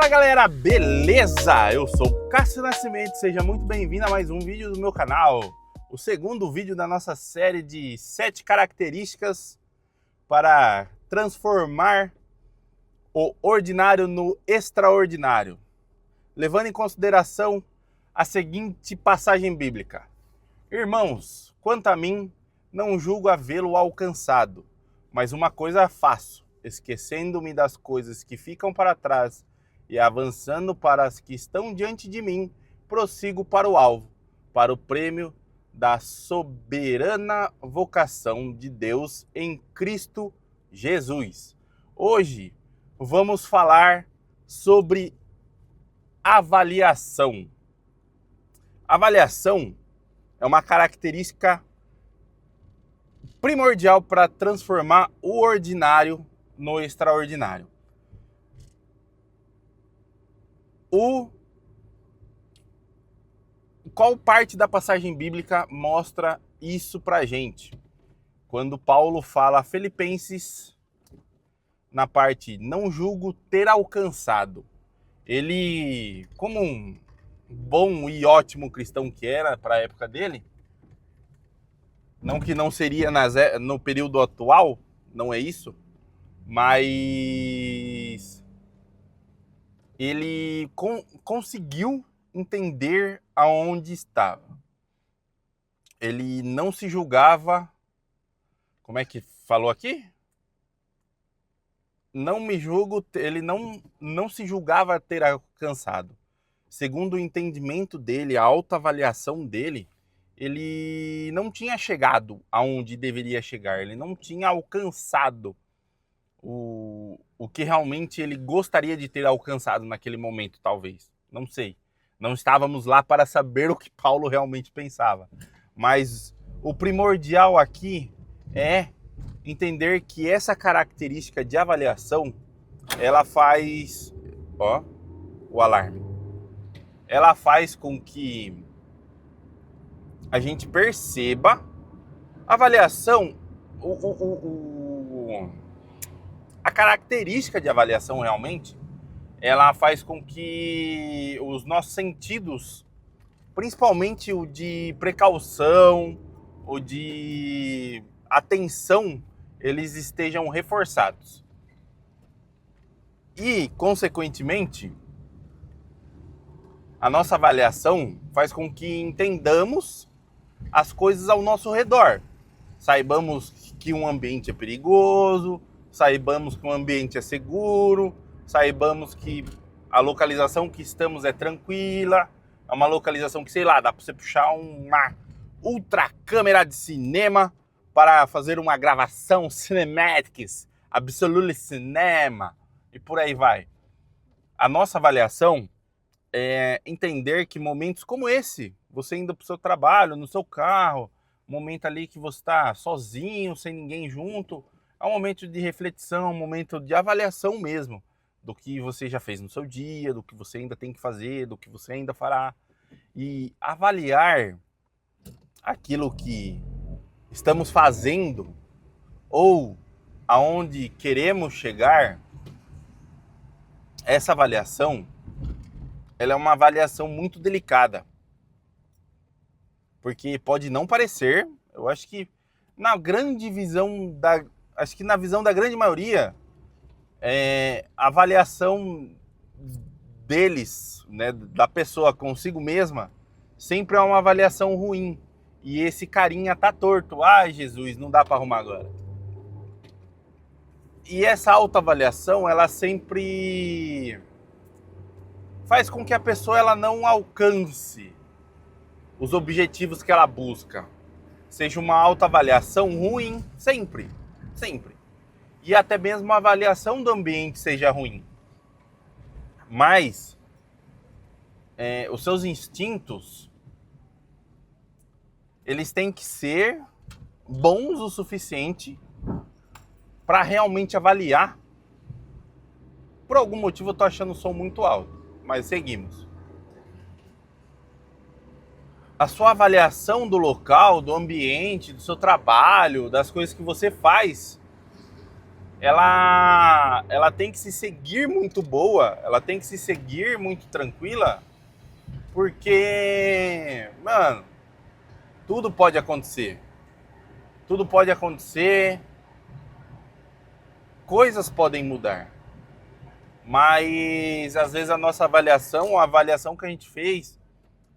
Fala galera, beleza? Eu sou o Cássio Nascimento, seja muito bem-vindo a mais um vídeo do meu canal. O segundo vídeo da nossa série de 7 características para transformar o ordinário no extraordinário. Levando em consideração a seguinte passagem bíblica. Irmãos, quanto a mim, não julgo havê-lo alcançado, mas uma coisa faço, esquecendo-me das coisas que ficam para trás e avançando para as que estão diante de mim, prossigo para o alvo, para o prêmio da soberana vocação de Deus em Cristo Jesus. Hoje vamos falar sobre avaliação. Avaliação é uma característica primordial para transformar o ordinário no extraordinário. Qual parte da passagem bíblica mostra isso pra gente? Quando Paulo fala a Filipenses, na parte não julgo ter alcançado. Ele, como um bom e ótimo cristão que era para a época dele, não que não seria no período atual, não é isso, mas ele conseguiu entender aonde estava. Ele não se julgava, como é que falou aqui? Não me julgo, ele não se julgava ter alcançado. Segundo o entendimento dele, a autoavaliação dele, ele não tinha chegado aonde deveria chegar, ele não tinha alcançado o que realmente ele gostaria de ter alcançado naquele momento, talvez. Não sei. Não estávamos lá para saber o que Paulo realmente pensava. Mas o primordial aqui é entender que essa característica de avaliação, ela faz... Ó, o alarme. Ela faz com que a gente perceba a avaliação, a característica de avaliação realmente, ela faz com que os nossos sentidos, principalmente o de precaução, o de atenção, eles estejam reforçados. E, consequentemente, a nossa avaliação faz com que entendamos as coisas ao nosso redor. Saibamos que um ambiente é perigoso, saibamos que um ambiente é seguro, saibamos que a localização que estamos é tranquila, é uma localização que, sei lá, dá para você puxar uma ultra câmera de cinema para fazer uma gravação cinematics, absolute cinema, e por aí vai. A nossa avaliação é entender que momentos como esse, você indo para o seu trabalho, no seu carro, momento ali que você está sozinho, sem ninguém junto, é um momento de reflexão, um momento de avaliação mesmo, do que você já fez no seu dia, do que você ainda tem que fazer, do que você ainda fará. E avaliar aquilo que estamos fazendo ou aonde queremos chegar, essa avaliação, ela é uma avaliação muito delicada. Porque pode não parecer, eu acho que na visão da grande maioria, a avaliação deles, né, da pessoa consigo mesma, sempre é uma avaliação ruim. E esse carinha tá torto. Ai, Jesus, não dá para arrumar agora. E essa autoavaliação, ela sempre faz com que a pessoa ela não alcance os objetivos que ela busca. Seja uma autoavaliação ruim, sempre. E até mesmo a avaliação do ambiente seja ruim. Mas os seus instintos, eles têm que ser bons o suficiente para realmente avaliar. Por algum motivo eu tô achando o som muito alto, mas seguimos. A sua avaliação do local, do ambiente, do seu trabalho, das coisas que você faz, ela tem que se seguir muito boa, ela tem que se seguir muito tranquila, porque, mano, tudo pode acontecer. Tudo pode acontecer, coisas podem mudar. Mas às vezes a nossa avaliação, a avaliação que a gente fez,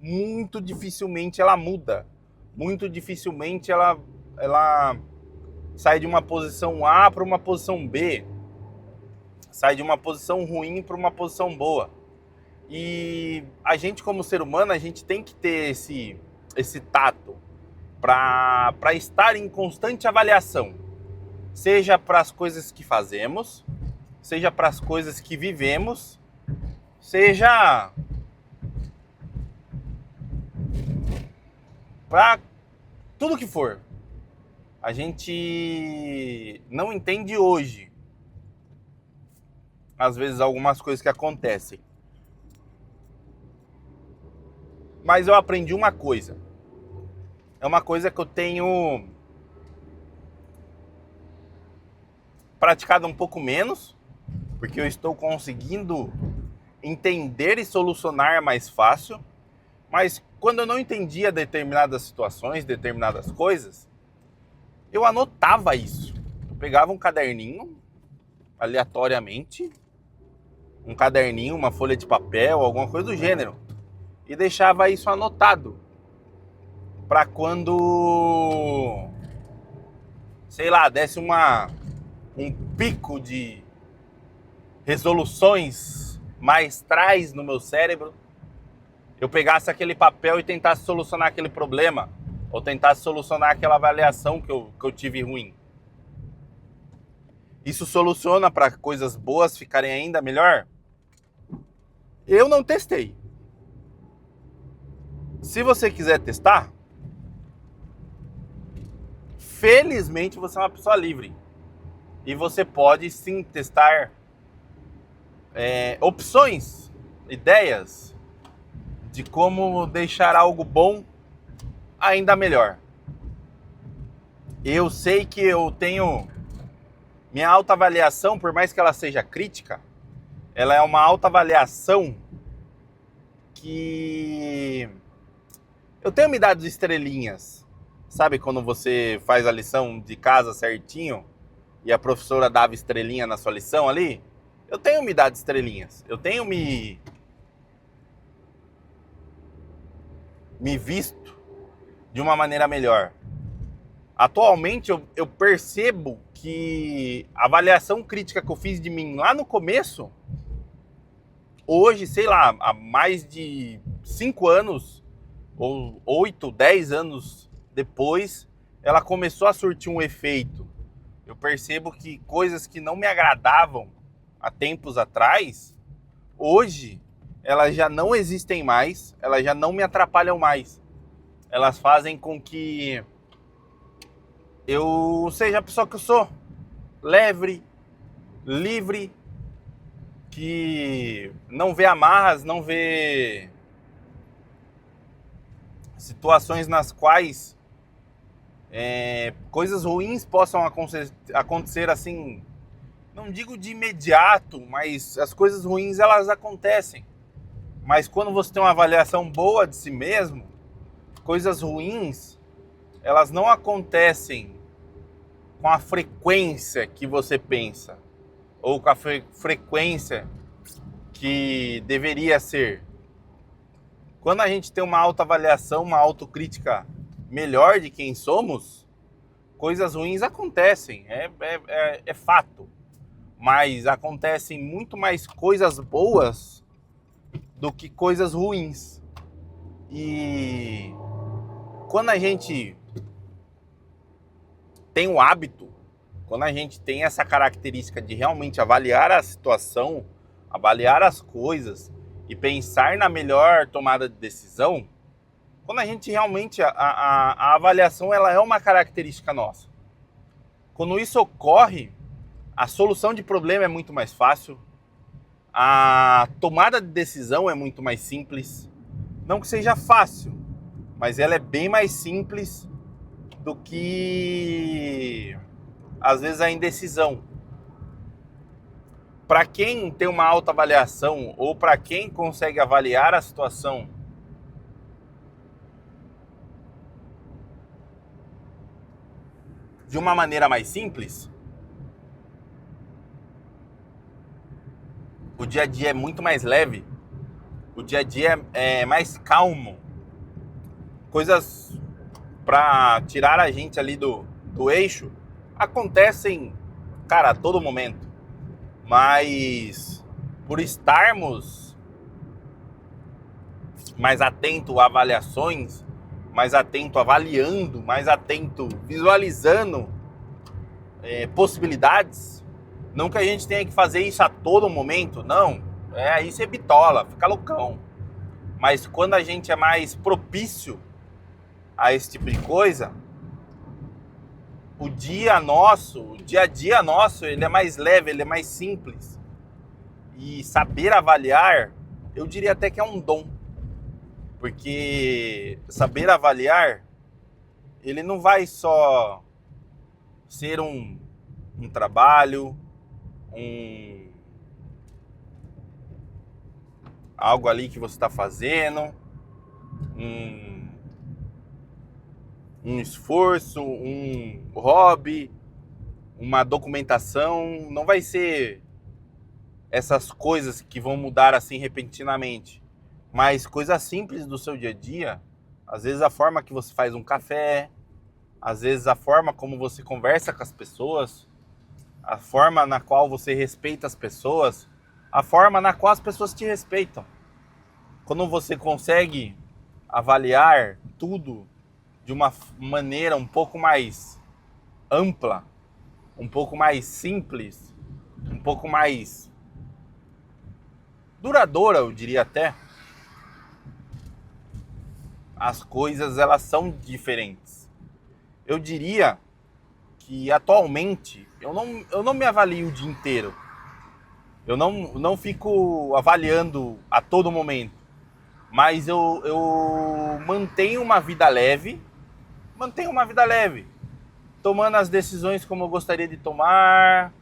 muito dificilmente ela muda. Muito dificilmente ela sai de uma posição A para uma posição B. Sai de uma posição ruim para uma posição boa. E a gente, como ser humano, a gente tem que ter esse tato para estar em constante avaliação. Seja para as coisas que fazemos, seja para as coisas que vivemos, seja para tudo que for. A gente não entende hoje, às vezes, algumas coisas que acontecem. Mas eu aprendi uma coisa. É uma coisa que eu tenho praticado um pouco menos, porque eu estou conseguindo entender e solucionar mais fácil. Mas quando eu não entendia determinadas situações, determinadas coisas, eu anotava isso. Eu pegava um caderninho, aleatoriamente, um caderninho, uma folha de papel, alguma coisa do gênero, e deixava isso anotado. Para quando, sei lá, desse um pico de resoluções maestrais no meu cérebro, eu pegasse aquele papel e tentasse solucionar aquele problema, ou tentasse solucionar aquela avaliação que eu tive ruim. Isso soluciona para coisas boas ficarem ainda melhor? Eu não testei. Se você quiser testar, felizmente você é uma pessoa livre. E você pode sim testar opções, ideias de como deixar algo bom ainda melhor. Eu sei que eu tenho minha autoavaliação, por mais que ela seja crítica, ela é uma autoavaliação que eu tenho me dado estrelinhas. Sabe quando você faz a lição de casa certinho e a professora dava estrelinha na sua lição ali? Eu tenho me dado estrelinhas. Eu tenho me visto de uma maneira melhor. Atualmente eu percebo que a avaliação crítica que eu fiz de mim lá no começo, hoje, sei lá, há mais de 5 anos, ou 8, 10 anos depois, ela começou a surtir um efeito. Eu percebo que coisas que não me agradavam há tempos atrás, hoje, elas já não existem mais, elas já não me atrapalham mais. Elas fazem com que eu seja a pessoa que eu sou, leve, livre, que não vê amarras, não vê situações nas quais coisas ruins possam acontecer assim, não digo de imediato, mas as coisas ruins elas acontecem. Mas quando você tem uma avaliação boa de si mesmo, coisas ruins, elas não acontecem com a frequência que você pensa, ou com a frequência que deveria ser. Quando a gente tem uma autoavaliação, uma autocrítica melhor de quem somos, coisas ruins acontecem, é fato. Mas acontecem muito mais coisas boas do que coisas ruins. E quando a gente tem o hábito, quando a gente tem essa característica de realmente avaliar a situação, avaliar as coisas e pensar na melhor tomada de decisão, quando a gente realmente, a avaliação ela é uma característica nossa. Quando isso ocorre, a solução de problema é muito mais fácil, a tomada de decisão é muito mais simples. Não que seja fácil, mas ela é bem mais simples do que, às vezes, a indecisão. para quem tem uma autoavaliação ou para quem consegue avaliar a situação de uma maneira mais simples, o dia a dia é muito mais leve, o dia a dia é mais calmo. Coisas para tirar a gente ali do eixo acontecem, cara, a todo momento. Mas por estarmos mais atento a avaliações, mais atento avaliando, mais atento visualizando possibilidades, não que a gente tenha que fazer isso a todo momento, não. Aí você bitola, fica loucão. Mas quando a gente é mais propício a esse tipo de coisa, o dia a dia nosso, ele é mais leve, ele é mais simples. E saber avaliar, eu diria até que é um dom. Porque saber avaliar, ele não vai só ser um trabalho, algo ali que você está fazendo, um esforço, um hobby, uma documentação. Não vai ser essas coisas que vão mudar assim repentinamente, mas coisas simples do seu dia a dia. Às vezes a forma que você faz um café, às vezes a forma como você conversa com as pessoas, a forma na qual você respeita as pessoas, a forma na qual as pessoas te respeitam. Quando você consegue avaliar tudo de uma maneira um pouco mais ampla, um pouco mais simples, um pouco mais duradoura, eu diria até, as coisas elas são diferentes. Eu diria que atualmente eu não me avalio o dia inteiro. Eu não fico avaliando a todo momento. Mas eu mantenho uma vida leve, tomando as decisões como eu gostaria de tomar.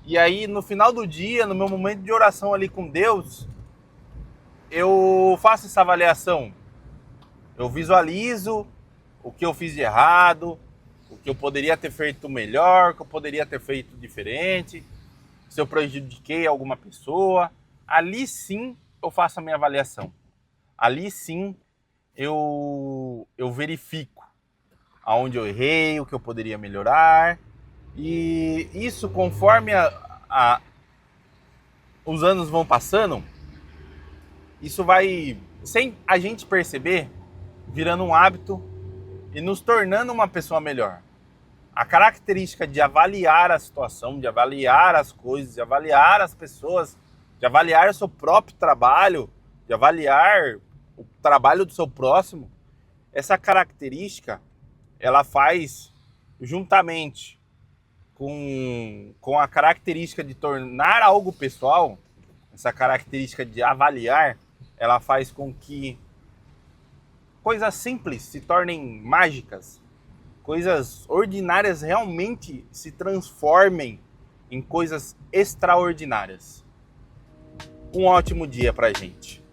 E aí, no final do dia, no meu momento de oração ali com Deus, eu faço essa avaliação. Eu visualizo o que eu fiz de errado, o que eu poderia ter feito melhor, o que eu poderia ter feito diferente, se eu prejudiquei alguma pessoa. Ali sim eu faço a minha avaliação. Ali sim eu verifico aonde eu errei, o que eu poderia melhorar. E isso, conforme os anos vão passando, isso vai, sem a gente perceber, virando um hábito e nos tornando uma pessoa melhor. A característica de avaliar a situação, de avaliar as coisas, de avaliar as pessoas, de avaliar o seu próprio trabalho, de avaliar o trabalho do seu próximo, essa característica, ela faz juntamente com a característica de tornar algo pessoal, essa característica de avaliar, ela faz com que coisas simples se tornem mágicas, coisas ordinárias realmente se transformem em coisas extraordinárias. Um ótimo dia pra gente.